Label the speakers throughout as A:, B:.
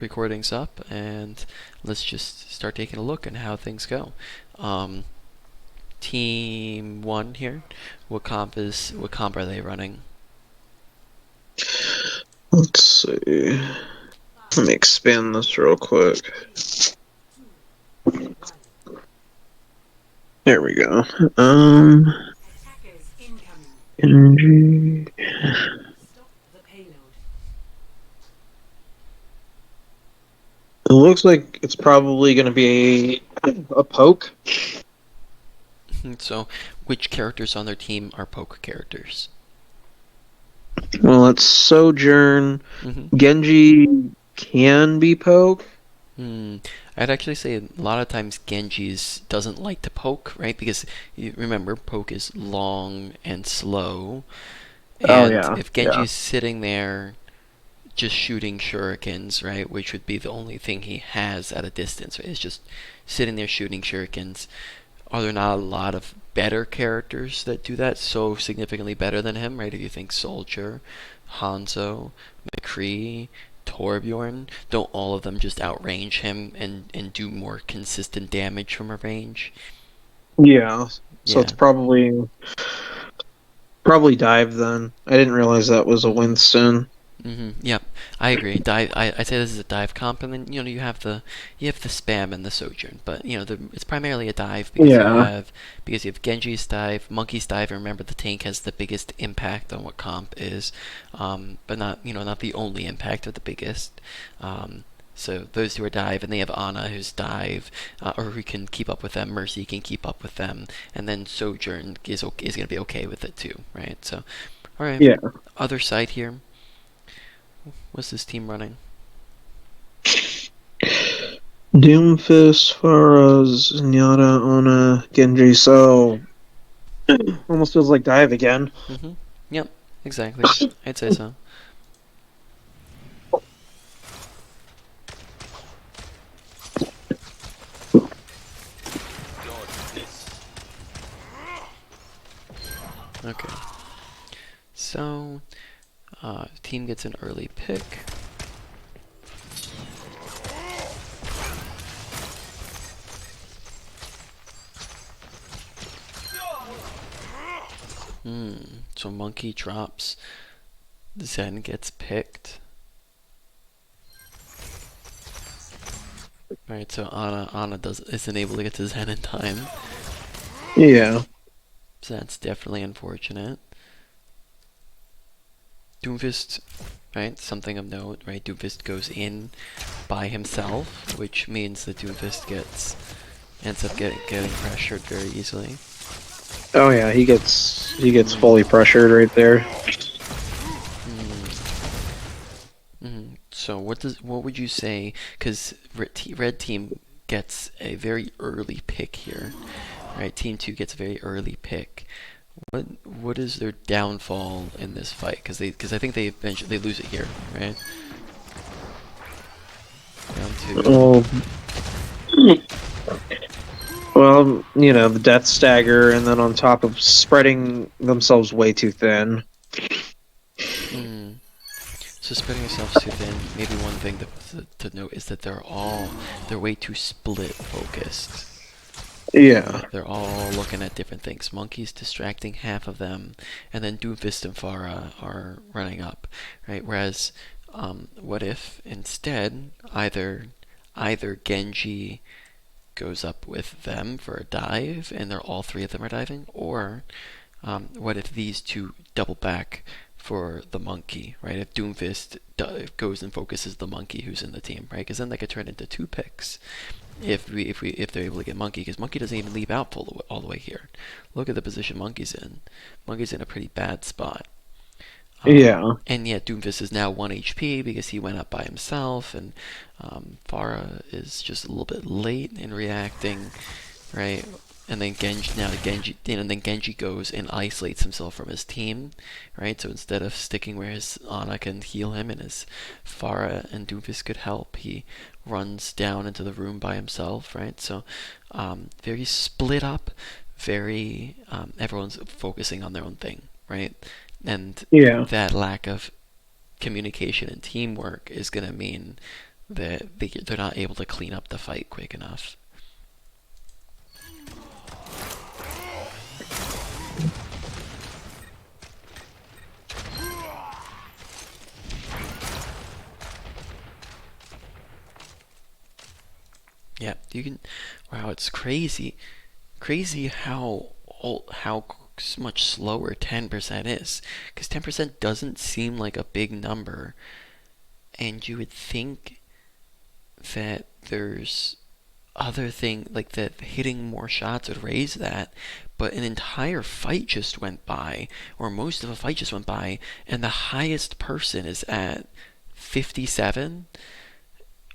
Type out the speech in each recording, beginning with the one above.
A: recordings up, and let's just start taking a look at how things go. Um, Team one here. What comp are they running?
B: Let's see. Let me expand this real quick. There we go. Energy. It looks like it's probably going to be a poke.
A: So, which characters on their team are poke characters?
B: Well, it's Sojourn.
A: Mm-hmm.
B: Genji can be poke.
A: Hmm. I'd actually say a lot of times Genji's doesn't like to poke, right? Because you remember, poke is long and slow,
B: Oh
A: and
B: yeah,
A: if
B: yeah,
A: Genji's sitting there just shooting shurikens, right, which would be the only thing he has at a distance, right, is just sitting there shooting shurikens. Are there not a lot of better characters that do that so significantly better than him, right? If you think Soldier, Hanzo, McCree, Torbjorn, don't all of them just outrange him and do more consistent damage from a range?
B: yeah. So it's
A: Yeah.
B: probably dive then. I didn't realize that was a
A: Mm-hmm.
B: Winston.
A: Yep, I agree. Dive. I say this is a dive comp, and then you have the spam and the sojourn, but it's primarily a dive
B: Yeah,
A: because you have Genji's dive, Monkey's dive. And remember, the tank has the biggest impact on what comp is, but not the only impact, but the biggest. So those two are dive, and they have Ana who's dive, or who can keep up with them. Mercy can keep up with them, and then Sojourn is going to be okay with it too, right? So, all right,
B: yeah.
A: other side here. What's this team running?
B: Doomfist, Faraz, Zenyatta, Ana, Genji. So almost feels like dive again.
A: Mm-hmm. Yep, exactly. I'd say so. Okay. So, team gets an early pick. So Monkey drops. Zen gets picked. Alright, so Ana isn't able to get to Zen in time.
B: Yeah.
A: So that's definitely unfortunate. Doomfist, right? Something of note, right? Doomfist goes in by himself, which means that Doomfist ends up getting pressured very easily.
B: Oh yeah, he gets
A: Hmm.
B: fully pressured right there.
A: Hmm. So what would you say? Because red team gets a very early pick here, right? Team two gets a very early pick. What is their downfall in this fight? Because I think they eventually they lose it here, right? Down to
B: Well, the death stagger, and then on top of spreading themselves way too thin.
A: hmm. So spreading yourselves too thin. Maybe one thing to note is that they're way too split focused.
B: Yeah,
A: Right, they're all looking at different things. Monkey's distracting half of them, and then Doomfist and Pharah are running up, right? Whereas, what if instead either Genji goes up with them for a dive, and all three of them are diving, or what if these two double back for the monkey, right? If Doomfist goes and focuses the monkey who's in the team, right? Because then they could turn into two picks if they're able to get Monkey, because Monkey doesn't even leave out all the way here. Look at the position Monkey's in. Monkey's in a pretty bad spot.
B: yeah,
A: And yet Doomfist is now 1 HP because he went up by himself, and Pharah is just a little bit late in reacting, right? And then Genji goes and isolates himself from his team, right? So instead of sticking where his Ana can heal him and his Pharah and Doomfist could help, he runs down into the room by himself, right? So very split up, very everyone's focusing on their own thing, right? And
B: yeah.
A: that lack of communication and teamwork is going to mean they're not able to clean up the fight quick enough. Yeah, you can. Wow, it's crazy, crazy how much slower 10% is. Because 10% doesn't seem like a big number, and you would think that there's other thing like that hitting more shots would raise that, but an entire fight just went by, or most of a fight just went by, and the highest person is at 57.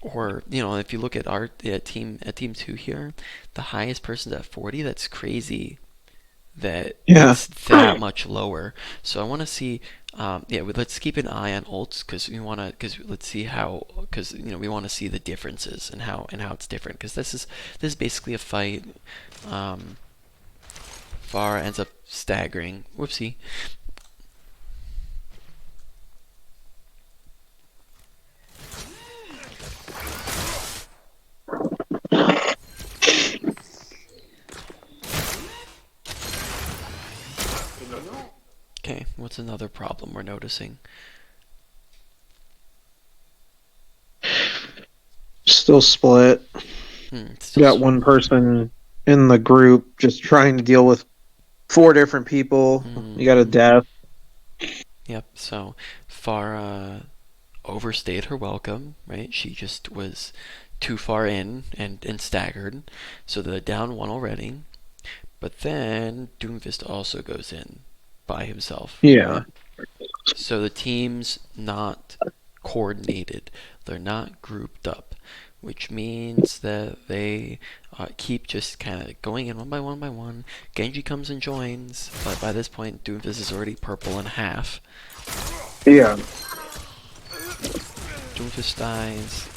A: Or if you look at our team 2 here, the highest person's at 40. That's crazy that
B: Yeah.
A: it's that much lower. So I want to see, yeah. Let's keep an eye on ults because let's see how, because we want to see the differences and how it's different, because this is basically a fight. Um, Pharah ends up staggering. Whoopsie. Okay, what's another problem we're noticing?
B: Still split.
A: Still.
B: Got one person in the group just trying to deal with four different people. You got a
A: Mm-hmm.
B: death.
A: Yep. So Pharah overstayed her welcome, right? She just was too far in and staggered. So they're down one already. But then Doomfist also goes in by himself,
B: Yeah.
A: right? So the team's not coordinated. They're not grouped up, which means that they keep just kind of going in one by one by one. Genji comes and joins, but by this point, Doomfist is already purple in half.
B: Yeah.
A: Doomfist dies.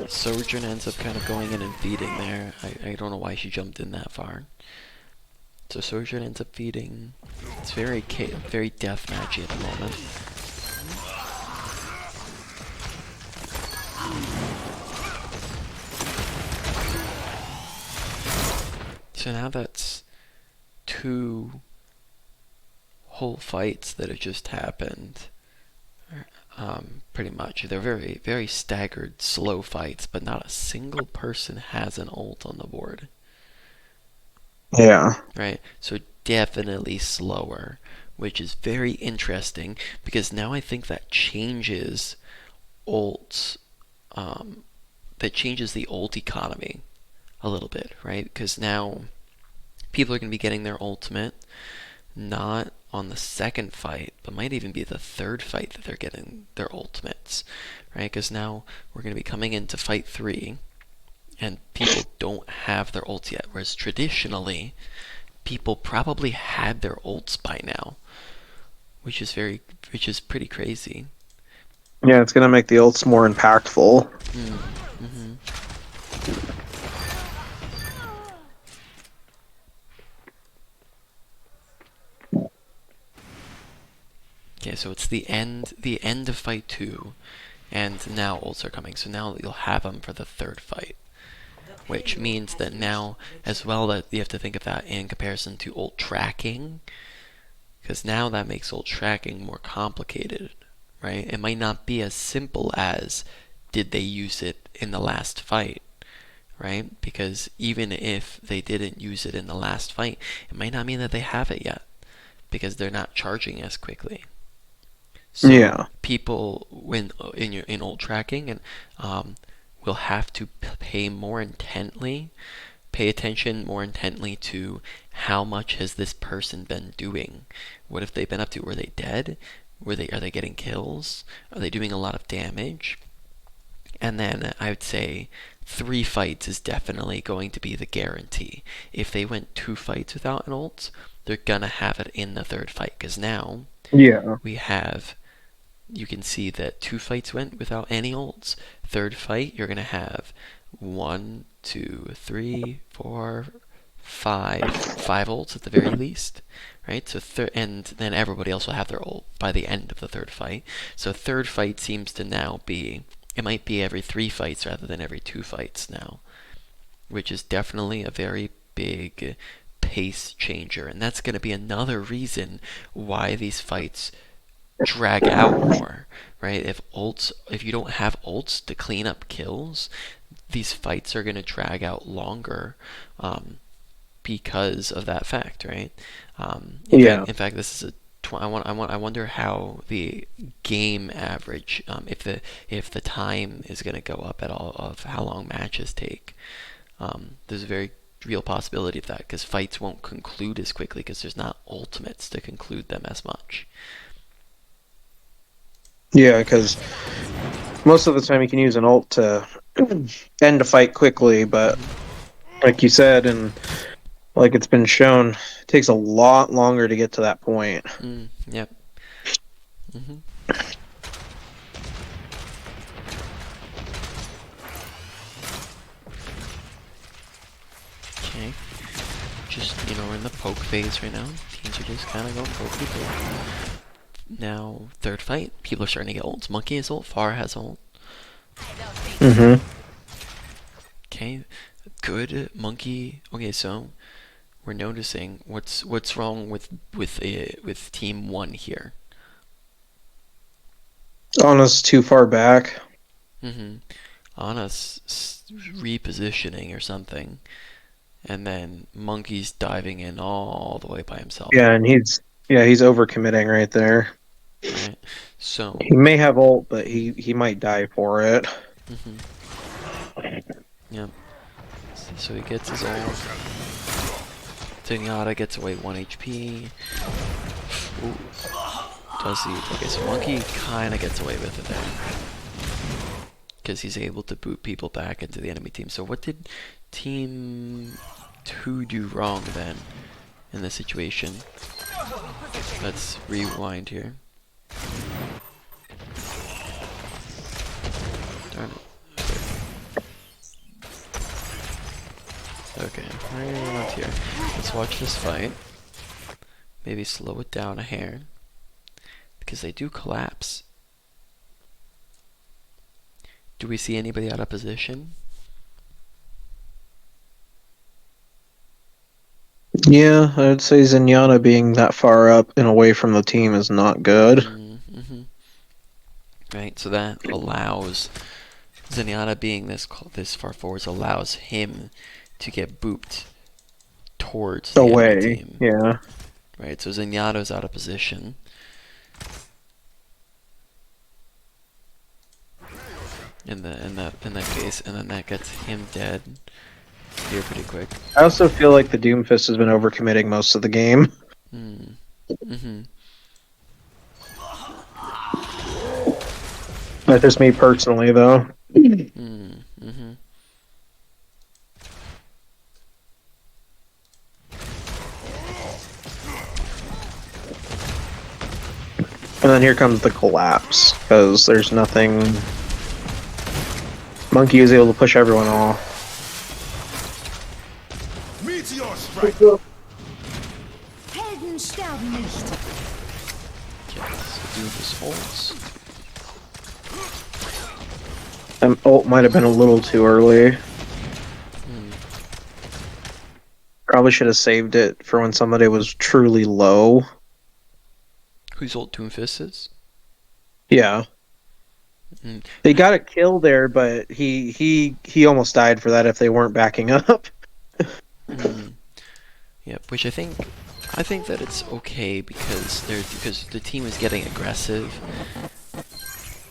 A: Sojourn ends up kind of going in and feeding there. I don't know why she jumped in that far. So Sojourn ends up feeding. It's very deathmatchy at the moment. So now that's two whole fights that have just happened. Pretty much. They're very, very staggered, slow fights, but not a single person has an ult on the board.
B: Yeah.
A: Right? So definitely slower, which is very interesting because now I think that changes ults. That changes the ult economy a little bit, right? Because now people are going to be getting their ultimate not on the second fight, but might even be the third fight that they're getting their ultimates, right? Because now we're going to be coming into fight 3, and people don't have their ults yet, whereas traditionally people probably had their ults by now, which is pretty crazy.
B: Yeah, it's gonna make the ults more impactful.
A: Mm-hmm. Okay, so it's the end of fight 2, and now ults are coming. So now you'll have them for the third fight, which means that now as well that you have to think of that in comparison to ult tracking, because now that makes ult tracking more complicated, right? It might not be as simple as did they use it in the last fight, right? Because even if they didn't use it in the last fight, it might not mean that they have it yet because they're not charging as quickly. So
B: Yeah.
A: people, when in ult tracking, and will have to pay attention more intently to how much has this person been doing. What have they been up to? Were they dead? Are they getting kills? Are they doing a lot of damage? And then I would say 3 fights is definitely going to be the guarantee. If they went 2 fights without an ult, they're gonna have it in the third fight because now
B: Yeah.
A: we have, you can see that 2 fights went without any ults. Third fight, you're gonna have 1, 2, 3, 4, five ults at the very least, right? So and then everybody else will have their ult by the end of the third fight. So third fight seems to now be, it might be every 3 fights rather than every 2 fights now, which is definitely a very big pace changer, and that's going to be another reason why these fights drag out more, right? If you don't have ults to clean up kills, these fights are going to drag out longer, because of that fact, right?
B: Yeah.
A: In fact, this is a I wonder how the game average, if the time is going to go up at all of how long matches take. There's a very real possibility of that because fights won't conclude as quickly because there's not ultimates to conclude them as much.
B: Yeah, because most of the time you can use an ult to end a fight quickly, but
A: Mm-hmm.
B: like you said, and like it's been shown, it takes a lot longer to get to that point.
A: Yep. Mm-hmm. Okay. Just, we're in the poke phase right now. Teams are just kind of going pokey poke. Now, third fight, people are starting to get ults. Monkey has ult, Pharah has ult.
B: Mm-hmm.
A: Okay, good Monkey. Okay, so we're noticing what's wrong with team one here.
B: Anna's too far back.
A: Mm-hmm. Anna's repositioning or something, and then Monkey's diving in all the way by himself.
B: Yeah, and he's overcommitting right there.
A: Right. So,
B: He may have ult, but he might die for it.
A: mm-hmm. Yep. So he gets his ult. Zenyatta gets away 1 HP. Ooh. Does he? Okay, so Monkey kind of gets away with it there. Because he's able to boot people back into the enemy team. So what did Team 2 do wrong then in this situation? Let's rewind here. Darn it. Okay, right around here. Let's watch this fight. Maybe slow it down a hair. Because they do collapse. Do we see anybody out of position?
B: Yeah, I would say Zenyatta being that far up and away from the team is not good.
A: Mm-hmm. Right, so that allows Zenyatta being this far forwards allows him to get booped towards the enemy
B: Away,
A: team.
B: yeah.
A: Right, so Zenyatta's out of position. In that case, and then that gets him dead here pretty quick.
B: I also feel like the Doomfist has been overcommitting most of the game.
A: Mm-hmm.
B: That's just me personally, though.
A: Mm-hmm.
B: And then here comes the collapse, because there's nothing... Monkey is able to push everyone off.
C: Meteor strike.
D: Helden sterben nicht.
A: Okay, so do his ults.
B: Ult might have been a little too early. Probably should have saved it for when somebody was truly low.
A: Whose ult Doomfist is?
B: Yeah.
A: Mm.
B: They got a kill there, but he almost died for that if they weren't backing up.
A: Yep, which I think that it's okay because the team is getting aggressive,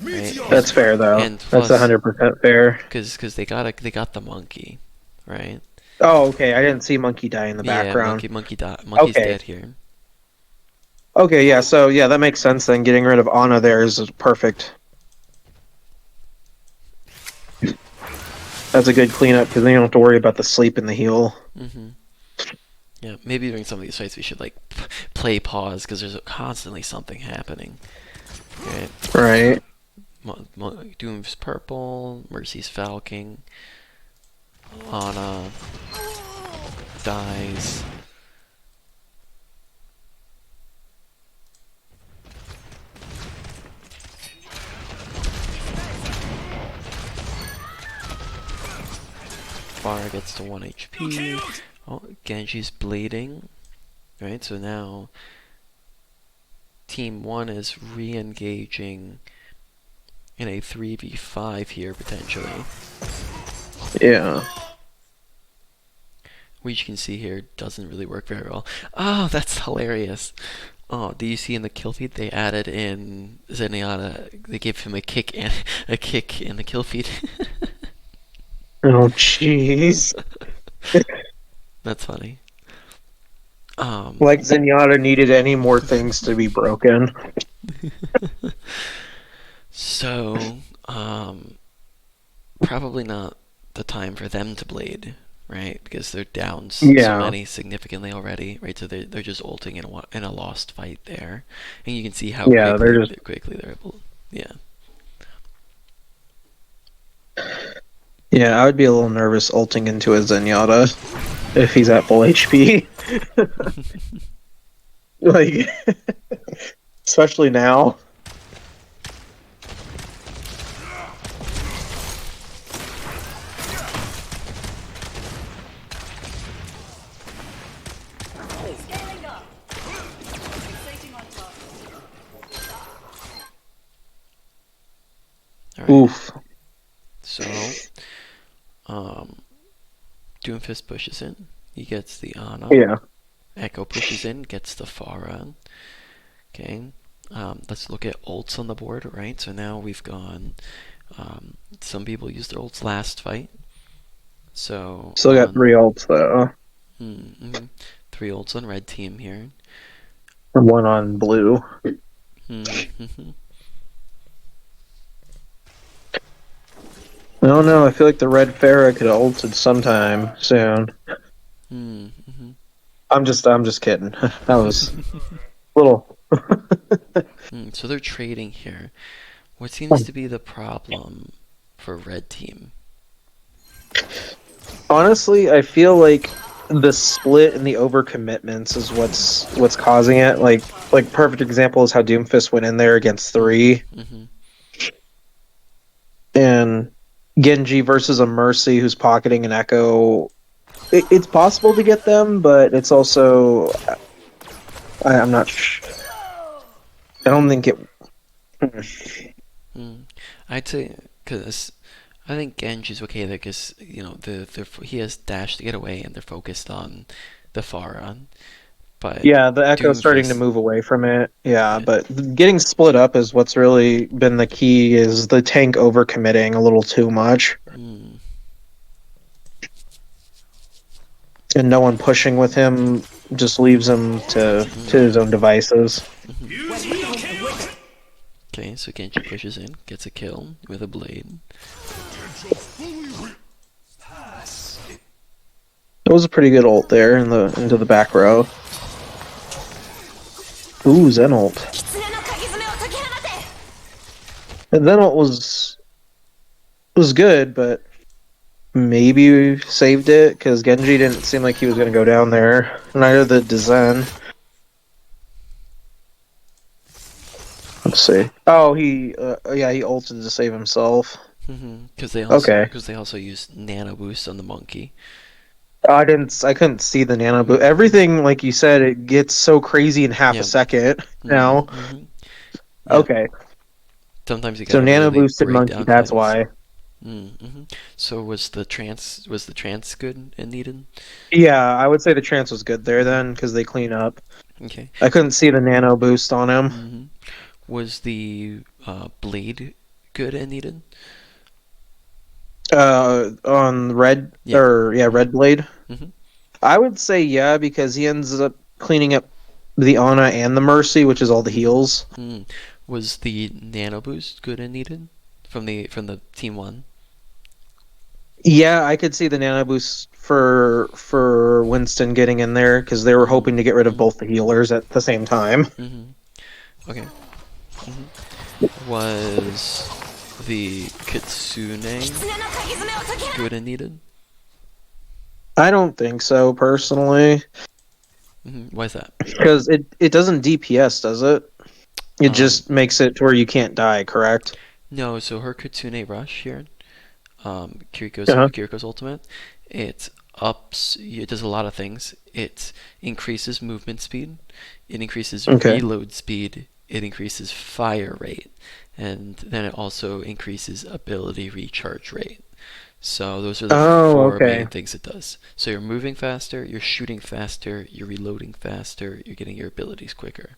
A: right?
B: That's fair though.
A: And
B: That's
A: plus,
B: 100% fair.
A: because they got the monkey, right?
B: Oh, okay. I didn't see Monkey die in the
A: Yeah,
B: background.
A: monkey's
B: Okay.
A: dead here.
B: Okay, yeah, so yeah, that makes sense then. Getting rid of Ana there is perfect. That's a good cleanup because then you don't have to worry about the sleep and the heal.
A: Mm-hmm. Yeah, maybe during some of these fights we should like play pause because there's constantly something happening. Right?
B: Right.
A: Doom's purple, Mercy's falcon, Ana. dies. Pharah gets to 1 HP. Oh, Genji's bleeding. Right, so now Team 1 is re-engaging in a 3v5 here, potentially.
B: Yeah.
A: Which you can see here doesn't really work very well. Oh, that's hilarious. Oh, do you see in the kill feed they added in Zenyatta? They gave him a kick and a kick in the kill feed.
B: Oh, jeez.
A: That's funny.
B: Like Zenyatta needed any more things to be broken.
A: So, probably not the time for them to blade, right? Because they're down so
B: Yeah.
A: many significantly already, right? So they're just ulting in a lost fight there, and you can see how
B: Yeah, they're just
A: quickly they're able. Yeah.
B: Yeah, I would be a little nervous ulting into a Zenyatta if he's at full HP. Like, especially now.
A: All right.
B: Oof.
A: So, Doomfist pushes in. He gets the Ana.
B: Yeah.
A: Echo pushes in, gets the Pharah. Okay. Let's look at ults on the board, right? So now we've gone. Some people used their ults last fight. So
B: Still got 3 ults though.
A: 3 ults on red team here.
B: 1 on blue. I don't know. I feel like the red Pharah could have ulted sometime soon. I'm just kidding. That was little.
A: So they're trading here. What seems to be the problem for red team?
B: Honestly, I feel like the split and the overcommitments is what's causing it. Like perfect example is how Doomfist went in there against 3. And Genji versus a Mercy who's pocketing an Echo. It's possible to get them, but it's also I'm not sure. I don't think it.
A: I'd say because I think Genji's okay there because you know he has dash to get away and they're focused on the Pharah. But
B: Yeah, the Echo's starting to
A: Doomfist,
B: move away from it. Yeah, but getting split up is what's really been the key. Is the tank overcommitting a little too much, and no one pushing with him just leaves him to his own devices.
A: Okay, so Genji pushes in, gets a kill with a blade.
B: It was a pretty good ult there into the back row. Ooh, Zen ult. And Zen ult was good, but maybe we saved it because Genji didn't seem like he was going to go down there. Neither did Zen. Let's see. Oh, he ulted to save himself.
A: Because they also use nano boost on the monkey.
B: I couldn't see the nano boost. Everything, like you said, it gets so crazy in half a second now.
A: Yeah.
B: Okay.
A: Sometimes you
B: So
A: gotta
B: nano
A: really
B: boosted
A: break
B: monkey.
A: down
B: That's
A: things.
B: why.
A: So was the trance good and needed?
B: Yeah, I would say the trance was good there then because they clean up.
A: Okay.
B: I couldn't see the nano boost on him.
A: Was the blade good and needed?
B: On red red blade. I would say yeah because he ends up cleaning up the Ana and the Mercy, which is all the heals.
A: Was the nano boost good and needed from the team 1?
B: Yeah, I could see the nano boost for Winston getting in there because they were hoping to get rid of both the healers at the same time.
A: Okay. Was the Kitsune good and needed?
B: I don't think so personally,
A: Why is that?
B: because it doesn't DPS, does it? It
A: Um,
B: just makes it to where you can't die, correct?
A: no, so her Kitsune Rush here,
B: Uh-huh.
A: Kiriko's ultimate, it it does a lot of things. It increases movement speed, it increases
B: Okay.
A: reload speed, it increases fire rate, and then it also increases ability recharge rate. So those are the
B: Oh,
A: four
B: okay.
A: main things it does. So you're moving faster, you're shooting faster, you're reloading faster, you're getting your abilities quicker.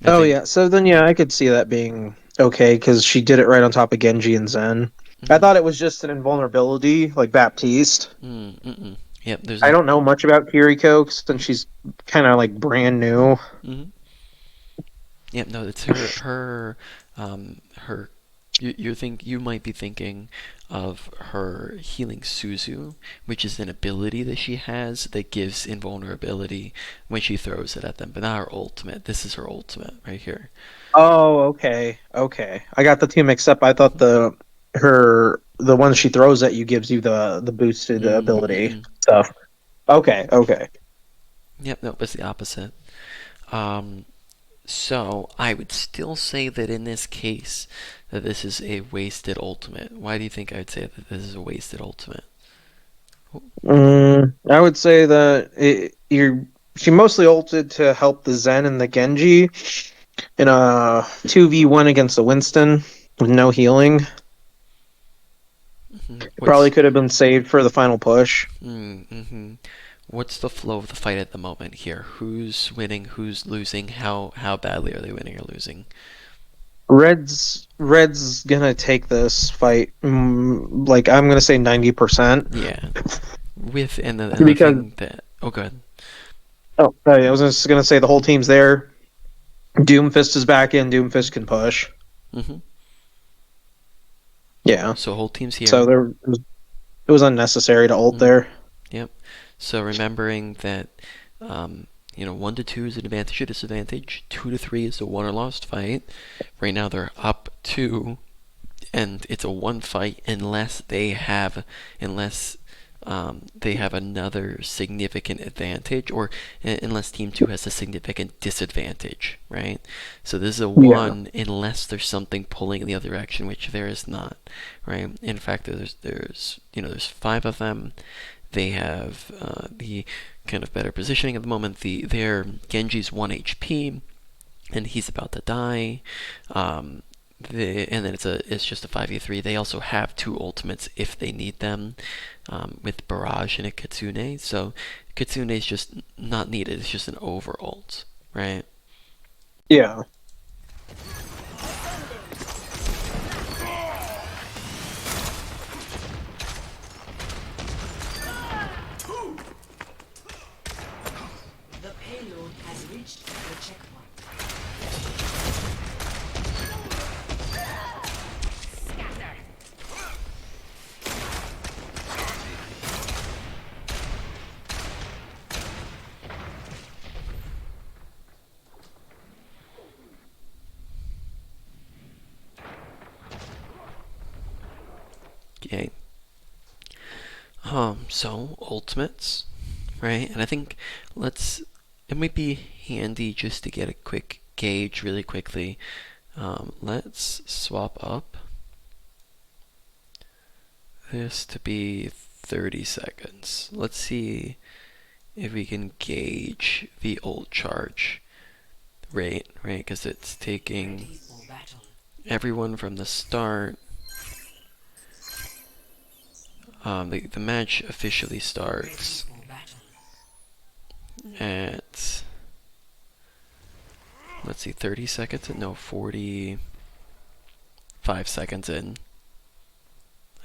A: I
B: Oh
A: think.
B: yeah. So then yeah, I could see that being okay because she did it right on top of Genji and Zen. I
A: Mm-hmm,
B: thought it was just an invulnerability like Baptiste.
A: mm-mm. Yep, there's
B: I
A: not.
B: don't know much about Kiriko since she's kind of like brand new.
A: Mm-hmm. Yep, no, it's her. You might be thinking of her healing Suzu, which is an ability that she has that gives invulnerability when she throws it at them, but not her ultimate. This is her ultimate right here.
B: Oh, okay. Okay. I got the two mixed up. I thought
A: Mm-hmm.
B: the one she throws at you gives you the boosted ability
A: Mm-mm.
B: stuff. Okay, okay.
A: Yep, no, it's the opposite. Um, so I would still say that in this case, that this is a wasted ultimate. Why do you think I would say that this is a wasted ultimate?
B: I would say that she mostly ulted to help the Zen and the Genji in a 2v1 against the Winston with no healing. It probably
A: What's
B: could have been saved for the final push.
A: mm-hmm. What's the flow of the fight at the moment here? Who's winning? Who's losing? How badly are they winning or losing?
B: Red's gonna take this fight. Like I'm gonna say 90%.
A: Yeah, with and the
B: Because
A: thing that good.
B: yeah, I was just gonna say the whole team's there. Doomfist is back in. Doomfist can push.
A: Mm-hmm.
B: Yeah.
A: So whole team's
B: So
A: here.
B: it was unnecessary to ult
A: Mm-hmm.
B: there.
A: Yep. So remembering that, you know, 1 to 2 is an advantage or disadvantage. 2 to 3 is a won or lost fight. Right now they're up 2, and it's a one fight unless they have another significant advantage, or unless Team 2 has a significant disadvantage, right? So this is a
B: Yeah.
A: one unless there's something pulling in the other direction, which there is not, right? In fact, there's 5 of them. They have the kind of better positioning at the moment. Their Genji's 1 HP, and he's about to die. Um, and then it's just a 5v3. They also have 2 ultimates if they need them, with Barrage and a Kitsune. So Kitsune is just not needed. It's just an over ult, right?
B: Yeah.
D: The payload has reached the checkpoint.
A: Okay. So ultimates, right? And I think let's. It might be handy just to get a quick gauge really quickly. Let's swap up this to be 30 seconds. Let's see if we can gauge the ult charge rate, right? Because it's taking
D: Ready for battle.
A: everyone from the start. The match officially
D: Ready
A: starts
D: for battle.
A: at, let's see, 30 seconds? No, 45 seconds in,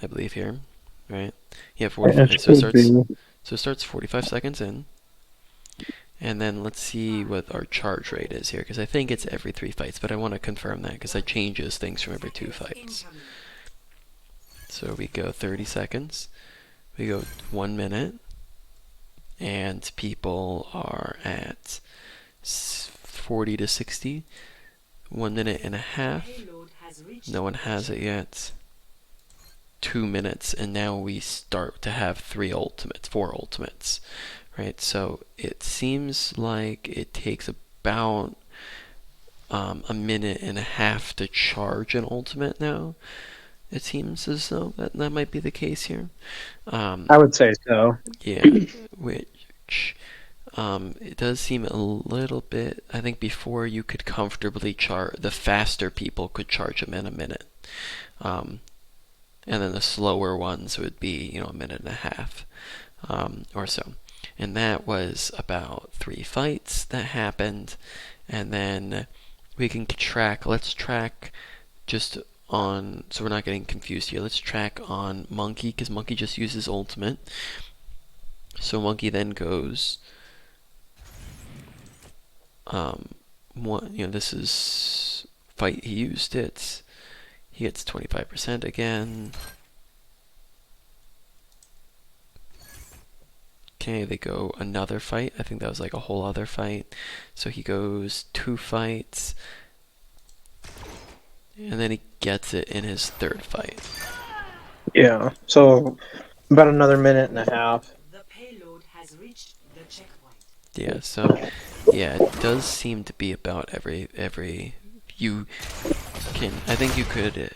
A: I believe here, right? Yeah,
B: It
A: 45.
B: should be.
A: So it starts 45 seconds in, and then let's see what our charge rate is here, because I think it's every 3 fights, but I want to confirm that because that changes things from every 2 fights.
D: Incoming.
A: So we go 30 seconds, we go 1 minute, and people are at 40 to 60, 1 minute and a half.
D: Payload has reached
A: No one
D: the
A: has it
D: checkpoint.
A: yet. 2 minutes, and now we start to have 4 ultimates, right? So it seems like it takes about a minute and a half to charge an ultimate now. It seems as though that might be the case here.
B: I would say so.
A: Yeah, which it does seem a little bit. I think before you could comfortably charge, the faster people could charge them in a minute, um, and then the slower ones would be a minute and a half or so. And that was about 3 fights that happened, and then we can track. Let's track just on, so we're not getting confused here. Let's track on Monkey, because Monkey just uses ultimate. So Monkey then goes, this is fight he used it. He gets 25% again. Okay, they go another fight. I think that was like a whole other fight. So he goes 2 fights, and then he gets it in his third fight.
B: Yeah. So about another minute and a half.
D: The payload has reached the checkpoint.
A: Yeah, so yeah, it does seem to be about every you can. I think you could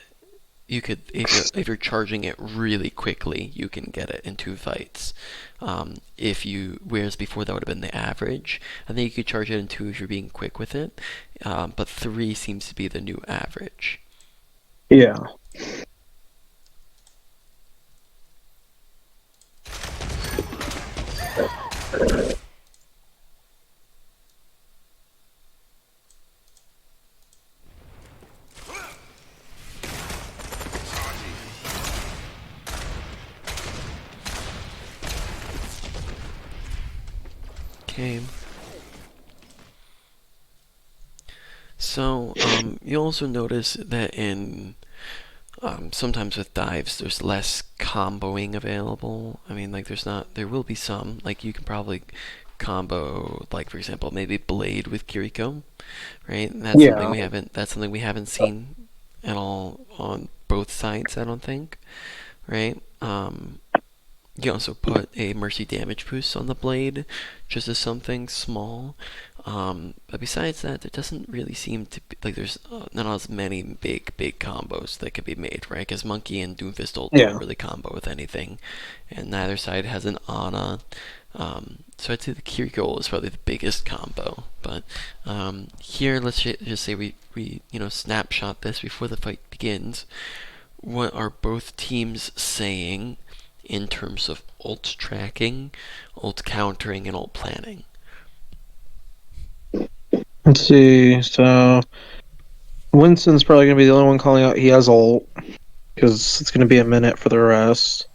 A: if you're charging it really quickly, you can get it in 2 fights. Whereas before that would have been the average. I think you could charge it in 2 if you're being quick with it, but 3 seems to be the new average.
B: Yeah.
A: Okay. So you also notice that in sometimes with dives, there's less comboing available. I mean, like there will be some. Like you can probably combo, like for example, maybe Blade with Kiriko, right? And that's something
B: Yeah.
A: we haven't. That's something we haven't seen at all on both sides. I don't think, right? You also put a mercy damage boost on the blade, just as something small. But besides that, there doesn't really seem to be like there's not as many big combos that could be made, right? Because Monkey and Doomfist ult don't
B: Yeah.
A: really combo with anything, and neither side has an Ana. So I'd say the Kiriko ult is probably the biggest combo. But here, let's just say we snapshot this before the fight begins. What are both teams saying in terms of ult tracking, ult countering, and ult planning?
B: Let's see. So Winston's probably going to be the only one calling out he has ult, because it's going to be a minute for the rest.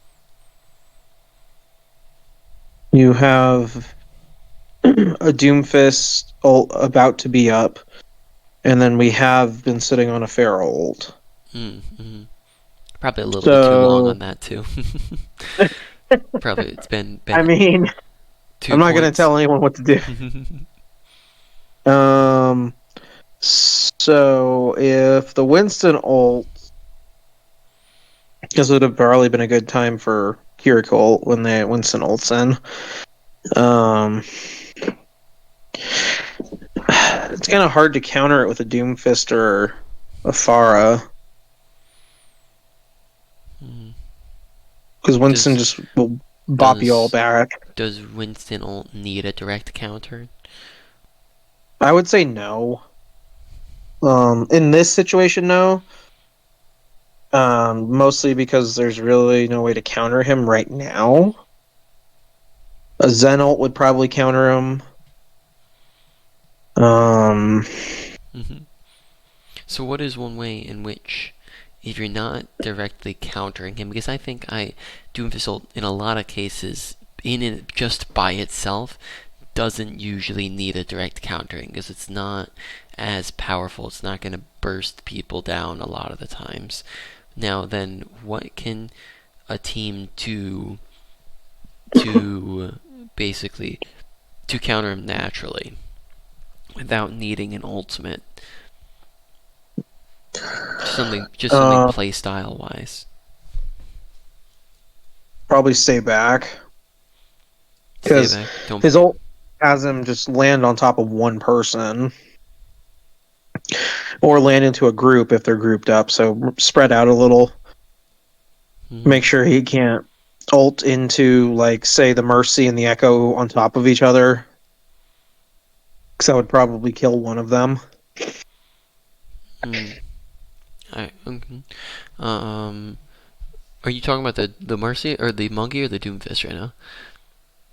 B: You have a Doomfist ult about to be up, and then we have been sitting on a Pharaoh ult.
A: Mm-hmm. Probably a little bit too long
B: So,
A: on that too. Probably it's been
B: I mean,
A: 2
B: I'm not going to
A: points.
B: tell anyone what to do. So if the Winston ult, because it would have probably been a good time for Kiriko ult when the Winston ult's in. It's kind of hard to counter it with a Doomfist or a Pharah. Because Winston just will bop you all back.
A: Does Winston ult need a direct counter?
B: I would say no. In this situation, no. Mostly because there's really no way to counter him right now. A Zen ult would probably counter him.
A: Mm-hmm. So what is one way in which, if you're not directly countering him, because I think Doomfist ult in a lot of cases, in it just by itself, doesn't usually need a direct countering because it's not as powerful. It's not going to burst people down a lot of the times. Now then, what can a team do to basically to counter him naturally without needing an ultimate? Just something play style wise.
B: probably stay back
A: Stay
B: because
A: back. Don't.
B: his ult has him just land on top of one person or land into a group if they're grouped up. So spread out a little.
A: Hmm.
B: Make sure he can't ult into, like, say, the Mercy and the Echo on top of each other, because that would probably kill one of them.
A: Hmm. Okay. Are you talking about the Mercy or the Monkey or the Doomfist right now?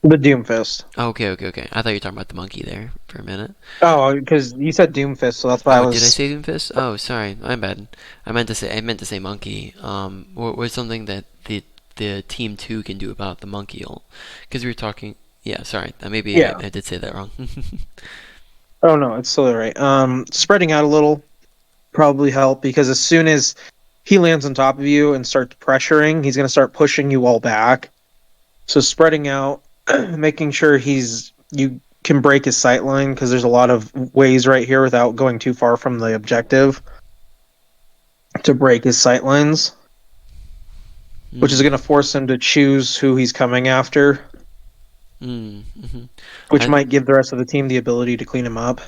B: The Doomfist.
A: Oh, okay. I thought you were talking about the Monkey there for a minute.
B: Oh, because you said Doomfist, so that's why I
A: Oh, did I
B: was.
A: say Doomfist? Oh, sorry, my bad. I meant to say Monkey. What was something that the team two can do about the Monkey ult? Because we were talking. Yeah, sorry. Maybe I,
B: Yeah.
A: I did say that wrong.
B: Oh no, it's still right. Spreading out a little probably help because as soon as he lands on top of you and starts pressuring, he's going to start pushing you all back. So spreading out, making sure you can break his sight line because there's a lot of ways right here without going too far from the objective to break his sight lines, which is
A: Hmm.
B: going to force him to choose who he's coming after,
A: Mm-hmm.
B: which
A: I
B: might give the rest of the team the ability to clean him up.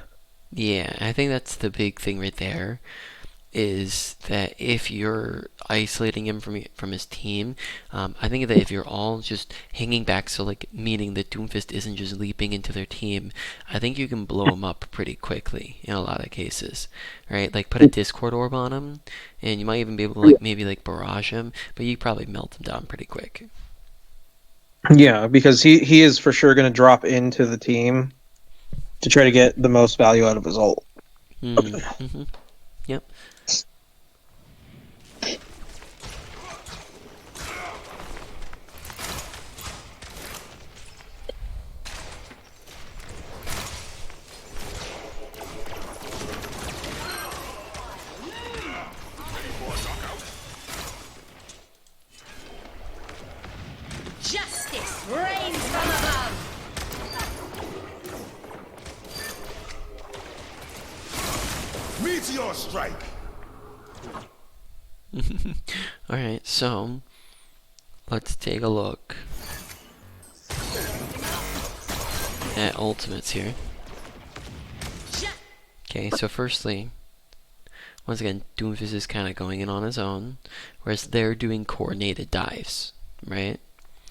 A: Yeah, I think that's the big thing right there. Is that if you're isolating him from his team, I think that if you're all just hanging back, so like meaning that Doomfist isn't just leaping into their team, I think you can blow him up pretty quickly in a lot of cases, right? Like put a Discord orb on him, and you might even be able to like maybe like barrage him, but you probably melt him down pretty quick.
B: Yeah, because he is for sure going to drop into the team to try to get the most value out of his ult.
A: Mm-hmm. Yep.
D: Justice reigns from above.
C: Meteor strike.
A: All right, so let's take a look at ultimates here. Okay, so firstly, once again, Doomfist is kind of going in on his own, whereas they're doing coordinated dives, right?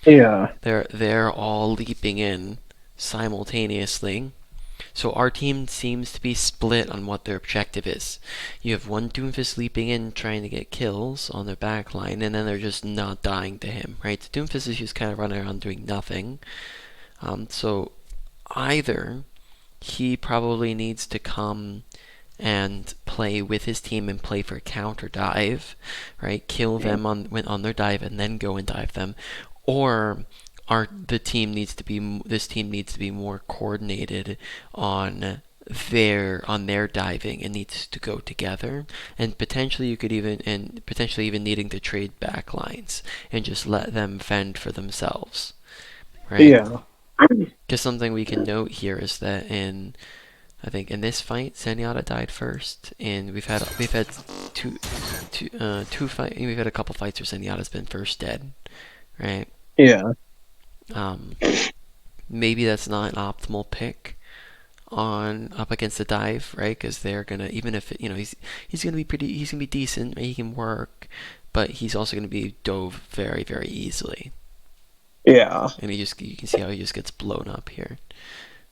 B: Yeah.
A: They're all leaping in simultaneously. So our team seems to be split on what their objective is. You have one Doomfist leaping in trying to get kills on their back line, and then they're just not dying to him, right? So Doomfist is just kind of running around doing nothing. So either he probably needs to come and play with his team and play for counter dive, right? Kill them on their dive and then go and dive them, or this team needs to be more coordinated on their diving and needs to go together, and potentially even needing to trade back lines and just let them fend for themselves, right?
B: Yeah.
A: Just something we can note here is that I think in this fight, Zenyatta died first, and we've had we've had a couple fights where Zenyatta's been first dead, right?
B: Yeah.
A: Um, Maybe that's not an optimal pick on up against the dive, right? Because they're gonna, even if he's gonna be he's gonna be decent, right? He can work, but he's also gonna be dove very very easily,
B: Yeah.
A: and you can see how he just gets blown up here.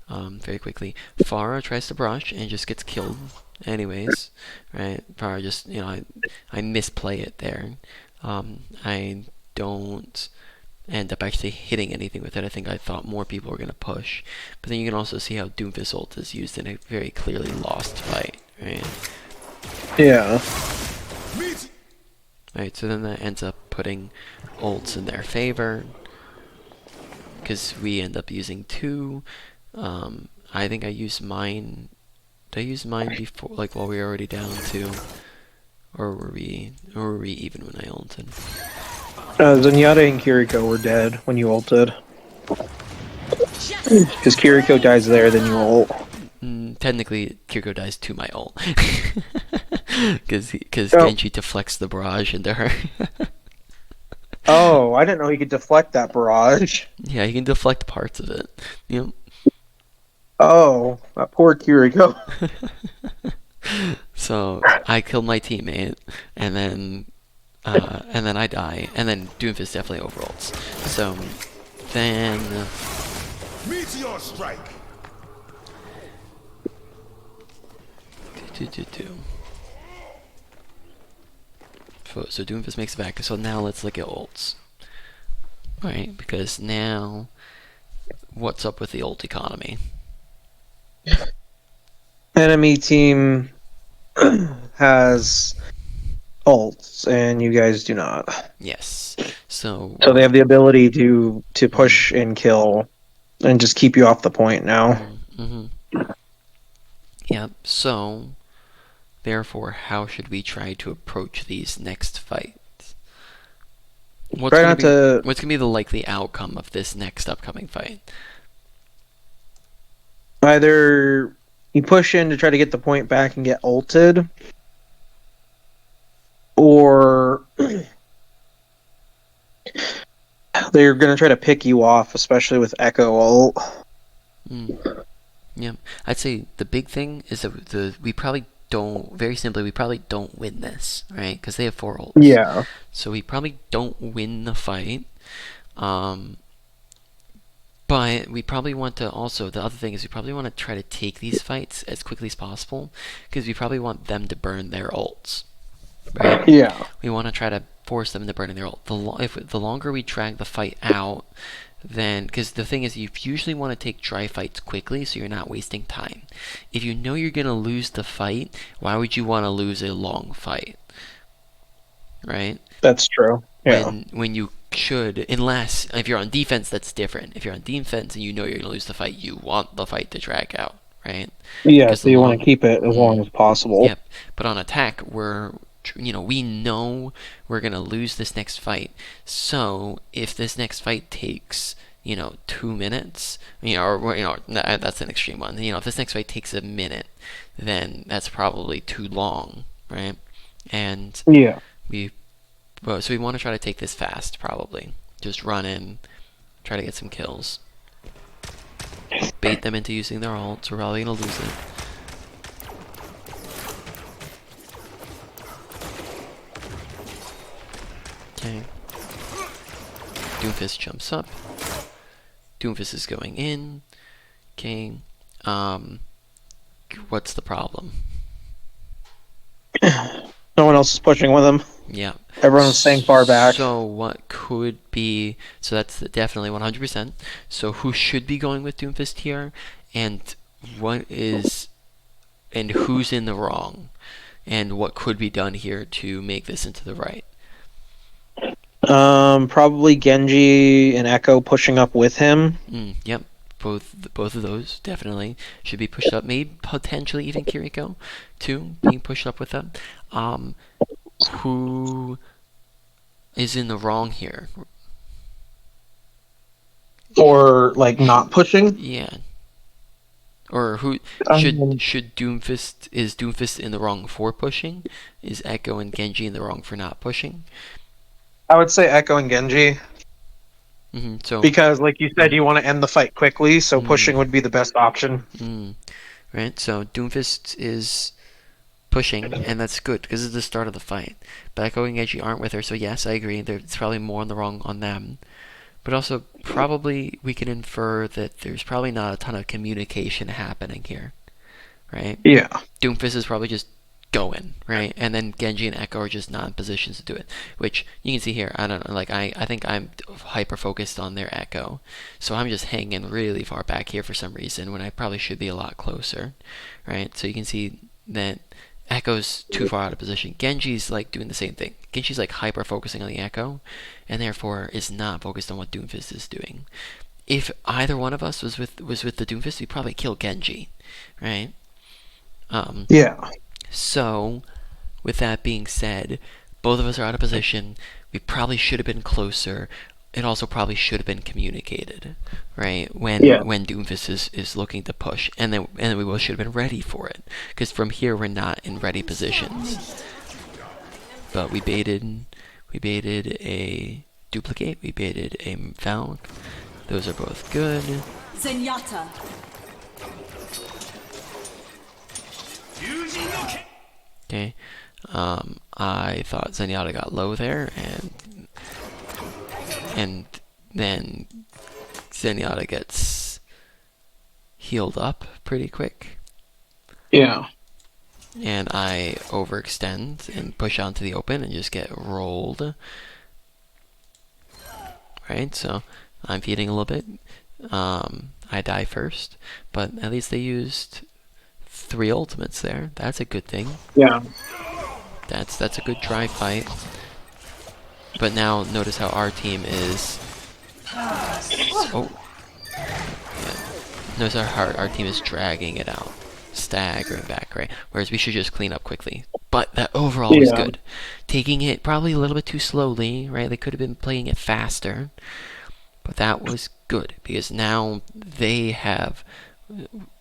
A: Very quickly. Pharah tries to brush and just gets killed anyways, right? Pharah just, I misplay it there. I don't end up actually hitting anything with it. I think I thought more people were going to push. But then you can also see how Doomfist ult is used in a very clearly lost fight, right?
B: Yeah.
A: Right, so then that ends up putting ults in their favor, because we end up using two. I think I used mine. Did I use mine before, like while we were already down two, or were we even when I ulted?
B: Zenyatta and Kiriko were dead when you ulted. Because Kiriko dies there, then you ult.
A: Technically, Kiriko dies to my ult, because
B: Oh.
A: Genji deflects the barrage into her.
B: Oh, I didn't know he could deflect that barrage.
A: Yeah, he can deflect parts of it. You
B: Oh, that poor Kiriko.
A: know? So I killed my teammate, and then I die, and then Doomfist definitely overrolls. So then,
C: Meteor strike.
A: do, do, do, do. So Doomfist makes it back. So now let's look at ults, right? Because now, what's up with the ult economy?
B: Enemy team has ults, and you guys do not.
A: Yes. So
B: So they have the ability to
A: mhm,
B: push and kill, and just keep you off the point now.
A: mhm. Yep. So therefore, how should we try to approach these next fights?
B: Try not to
A: What's gonna be the likely outcome of this next upcoming fight?
B: either you push in to try to get the point back and get ulted, or they're going to try to pick you off, especially with Echo ult.
A: Mm, yeah, I'd say the big thing is that we probably don't. Very simply, we probably don't win this, right? Because they have 4 ults,
B: Yeah,
A: so we probably don't win the fight. Um, but we probably want to also, the other thing is we probably want to try to take these fights as quickly as possible because we probably want them to burn their ults, right?
B: yeah,
A: We want to try to force them to burn their ult. The longer we drag the fight out, then, because the thing is, you usually want to take dry fights quickly so you're not wasting time. If you know you're going to lose the fight, why would you want to lose a long fight, right?
B: that's true. Yeah,
A: When you should, unless if you're on defense, that's different. If you're on defense and you know you're gonna lose the fight, you want the fight to drag out, right?
B: yeah.
A: Because
B: So
A: the
B: you want
A: long,
B: to keep it as long as possible.
A: yep. But on attack, we know we're gonna lose this next fight. So if this next fight takes 2 minutes, that's an extreme one. If this next fight takes a minute, then that's probably too long, right? And
B: Yeah,
A: we so we want to try to take this fast, probably. Just run in, try to get some kills. Bait them into using their ults. We're probably going to lose it. Okay. Doomfist jumps up. Doomfist is going in. Okay. What's the problem?
B: no one else is pushing with him.
A: Yeah.
B: Everyone's staying far back.
A: So what could be? So that's definitely 100%. So who should be going with Doomfist here, and what is, and who's in the wrong, and what could be done here to make this into the right?
B: Probably Genji and Echo pushing up with him.
A: Yep. Both of those definitely should be pushed up. Maybe potentially even Kiriko, too, being pushed up with them. Who is in the wrong here?
B: Or like not pushing.
A: Yeah. Or who
B: Um,
A: should Doomfist in the wrong for pushing? Is Echo and Genji in the wrong for not pushing?
B: I would say Echo and Genji
A: So
B: because, like you said, you want to end the fight quickly, so pushing would be the best option.
A: right. So Doomfist is pushing, and that's good because it's the start of the fight. But Echo and Genji aren't with her, so yes, I agree. It's probably more in the wrong on them. But also, probably we can infer that there's probably not a ton of communication happening here, right?
B: Yeah.
A: Doomfist is probably just going, right? And then Genji and Echo are just not in positions to do it. Which you can see here. I don't know. Like I think I'm hyper focused on their Echo, so I'm just hanging really far back here for some reason when I probably should be a lot closer, right? So you can see that Echo's too far out of position. Genji's like doing the same thing. Genji's like hyper focusing on the Echo, and therefore is not focused on what Doomfist is doing. If either one of us was with the Doomfist, we'd probably kill Genji, right?
B: Yeah.
A: So, with that being said, both of us are out of position. We probably should have been closer. It also probably should have been communicated, right?
B: Yeah.
A: When Doomfist is looking to push, and then we both should have been ready for it. Because from here we're not in ready positions. But we baited a duplicate. We baited a Valk. Those are both good.
D: Zenyatta.
A: Okay. I thought Zenyatta got low there, and then Zenyatta gets healed up pretty quick.
B: Yeah.
A: And I overextend and push onto the open and just get rolled. Right, so I'm feeding a little bit. I die first, but at least they used 3 ultimates there. That's a good thing.
B: Yeah.
A: That's a good dry fight. But now notice how our team is. Oh, yeah. Notice our team is dragging it out, staggering back, right? Whereas we should just clean up quickly. But that overall was good. Taking it probably a little bit too slowly, right? They could have been playing it faster. But that was good because now they have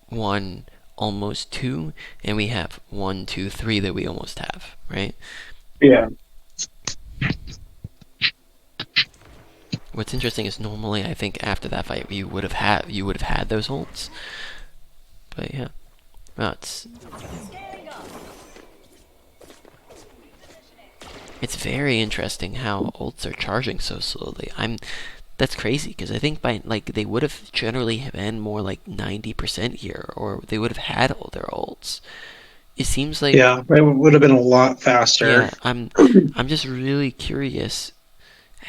A: 1, almost 2, and we have 1, 2, 3 that we almost have, right?
B: Yeah.
A: What's interesting is normally I think after that fight you would have had those ults, but yeah, well, it's very interesting how ults are charging so slowly. That's crazy because I think by they would have generally been more like 90% here, or they would have had all their ults. It seems like
B: Yeah, it would have been a lot faster.
A: yeah. I'm just really curious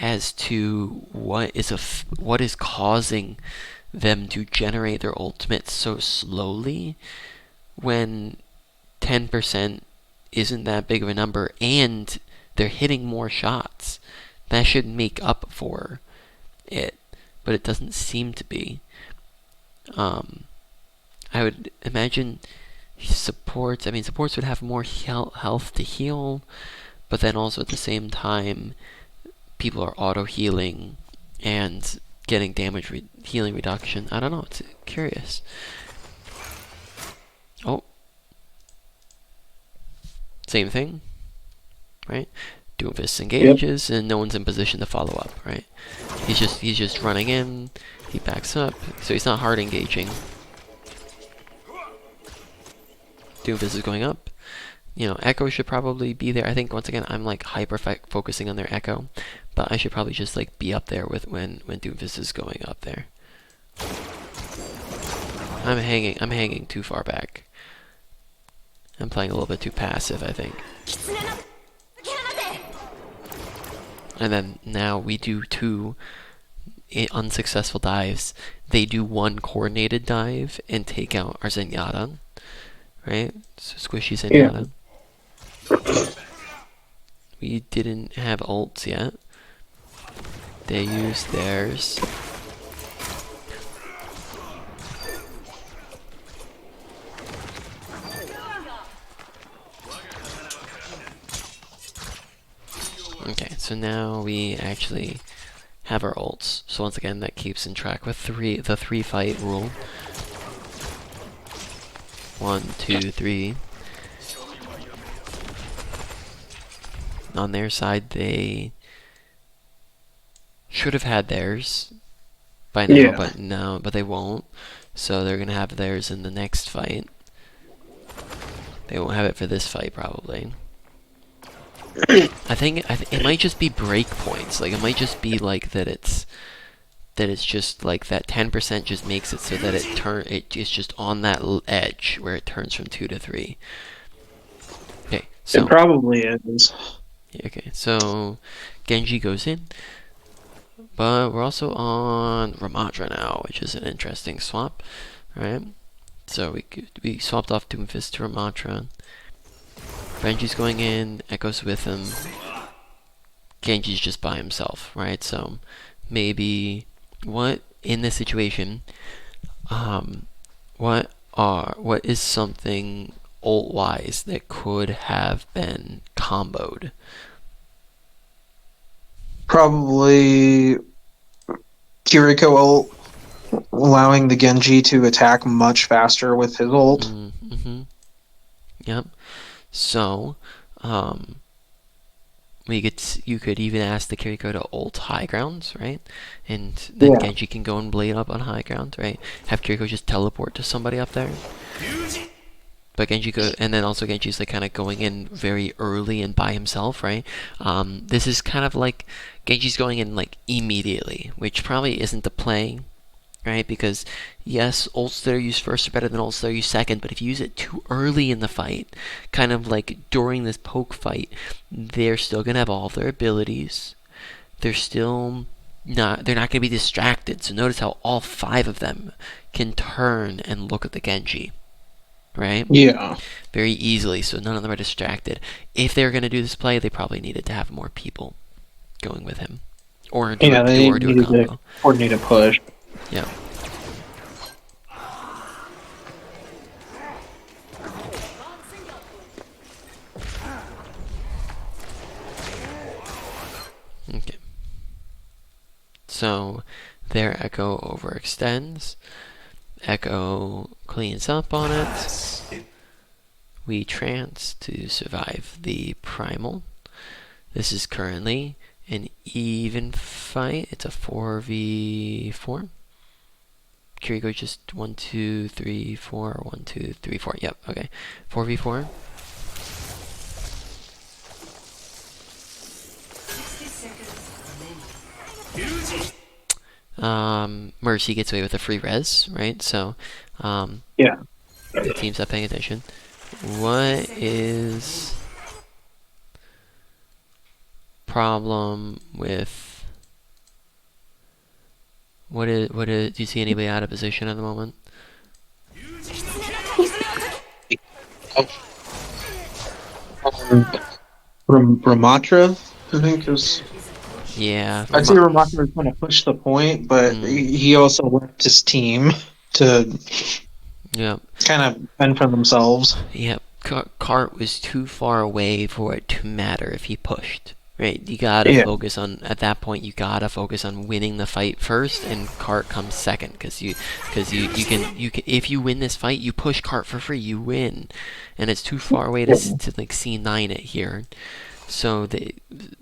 A: as to what is causing them to generate their ultimates so slowly when 10% isn't that big of a number and they're hitting more shots. That should make up for it, but it doesn't seem to be. I would imagine supports would have more health to heal, but then also at the same time people are auto healing and getting damage healing reduction. I don't know, it's curious. Oh, same thing, right? Doomfist engages, and no one's in position to follow up, right? He's just running in, he backs up, so he's not hard engaging. Doomfist is going up. You know, Echo should probably be there. I think once again I'm like hyper focusing on their Echo, but I should probably just like be up there with when Doomfist is going up there. I'm hanging too far back. I'm playing a little bit too passive, I think. And then now we do 2 unsuccessful dives. They do 1 coordinated dive and take out our Zenyatta. Right? So squishy Zenyatta. Yeah. We didn't have ults yet. They used theirs. Okay, so now we actually have our ults. So once again, that keeps in track with the 3 fight rule. 1, 2, 3. On their side, they should have had theirs by now, but they won't. So they're gonna have theirs in the next fight. They won't have it for this fight probably. I think it might just be break points. Like it might just be like that. It's just like that 10% just makes it so that it's just on that edge where it turns from 2 to 3. Okay, so
B: it probably is.
A: Okay, so Genji goes in, but we're also on Ramatra now, which is an interesting swap, right? So we swapped off Doomfist to Ramatra. Genji's going in, Echo's with him. Genji's just by himself, right? So maybe what in this situation, what is something ult-wise that could have been comboed?
B: Probably Kiriko ult, allowing the Genji to attack much faster with his ult.
A: Mm-hmm. Yep. So, you could even ask the Kiriko to ult high ground, right? And then
B: Yeah.
A: Genji can go and blade up on high ground, right? Have Kiriko just teleport to somebody up there. But Genji and then also Genji's like kind of going in very early and by himself, right? This is kind of like Genji's going in like immediately, which probably isn't the play, right? Because yes, ults that are used first are better than ults that are used second, but if you use it too early in the fight, kind of like during this poke fight, they're still gonna have all their abilities. They're not gonna be distracted. So notice how all 5 of them can turn and look at the Genji, right?
B: Yeah.
A: Very easily, so none of them are distracted. If they were going to do this play, they probably needed to have more people going with him, or
B: Yeah, they
A: do a
B: needed to
A: combo.
B: coordinate a push.
A: Yeah. Okay. So their Echo overextends. Echo cleans up on it. We trance to survive the primal. This is currently an even fight. It's a 4v4. Kiriko just 1, 2, 3, 4, 1, 2, 3, 4. Yep, okay. 4v4.
D: 60 seconds
A: Mercy gets away with a free res, right? So,
B: Yeah.
A: the team's not paying attention. What is problem with what is do you see anybody out of position at the moment?
B: Ramatra, I think is.
A: Yeah,
B: I'd say Ramatra was going to push the point, but he also left his team to
A: yeah.
B: kind of fend for themselves.
A: Yep, Cart was too far away for it to matter if he pushed. Right, you gotta
B: Yeah.
A: focus on at that point. You gotta focus on winning the fight first, and Cart comes second. Because you can if you win this fight, you push Cart for free. You win, and it's too far away to like C9 it here. So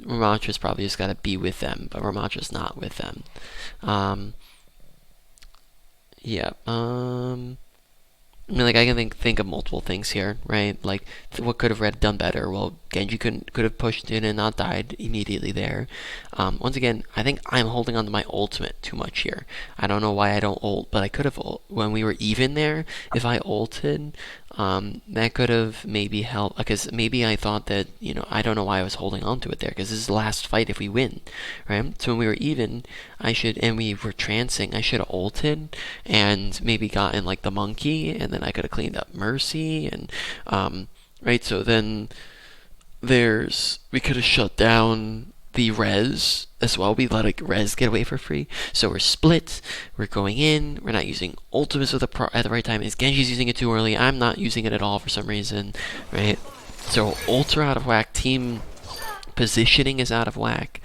A: Ramatra's probably just gotta be with them, but Ramatra's not with them. Yeah. I mean, like I can think of multiple things here, right? Like what could have Red done better? Well, Genji could have pushed in and not died immediately there. Once again, I think I'm holding on to my ultimate too much here. I don't know why I don't ult, but I could have when we were even there. If I ulted, that could have maybe helped, because maybe I thought that I don't know why I was holding on to it there, because this is the last fight if we win, right? So when we were even, and we were trancing, I should have ulted and maybe gotten like the monkey, and then I could have cleaned up Mercy, and right. So then we could have shut down the res as well. We let a res get away for free. So we're split. We're going in. We're not using ultimates at the right time. Is Genji's using it too early? I'm not using it at all for some reason, right? So ultra out of whack. Team positioning is out of whack,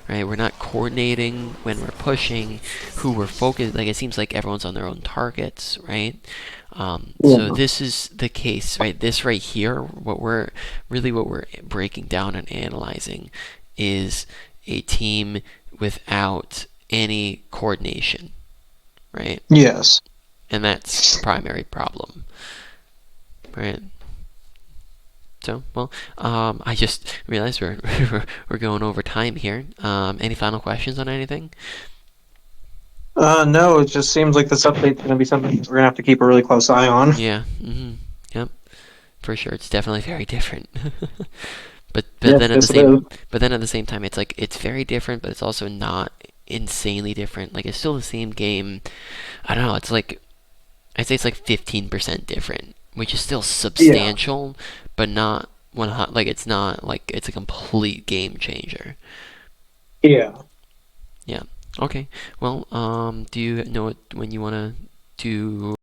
A: right? We're not coordinating when we're pushing, who we're focused. Like it seems like everyone's on their own targets, right? So this is the case, right? This right here, what we're breaking down and analyzing is a team without any coordination, right?
B: Yes.
A: And that's the primary problem, right? So, well, I just realized we're going over time here. Any final questions on anything?
B: No, it just seems like this update's going to be something we're going to have to keep a really close eye on.
A: Yeah. Yep. For sure, it's definitely very different. but
B: Yeah,
A: then at
B: yes,
A: the
B: it
A: same
B: is.
A: but then at the same time, it's like it's very different, but it's also not insanely different. Like it's still the same game. I don't know. It's like I'd say it's like 15% different, which is still substantial, but not like it's not like it's a complete game changer.
B: Yeah.
A: Yeah. Okay. Well, do you know when you want to do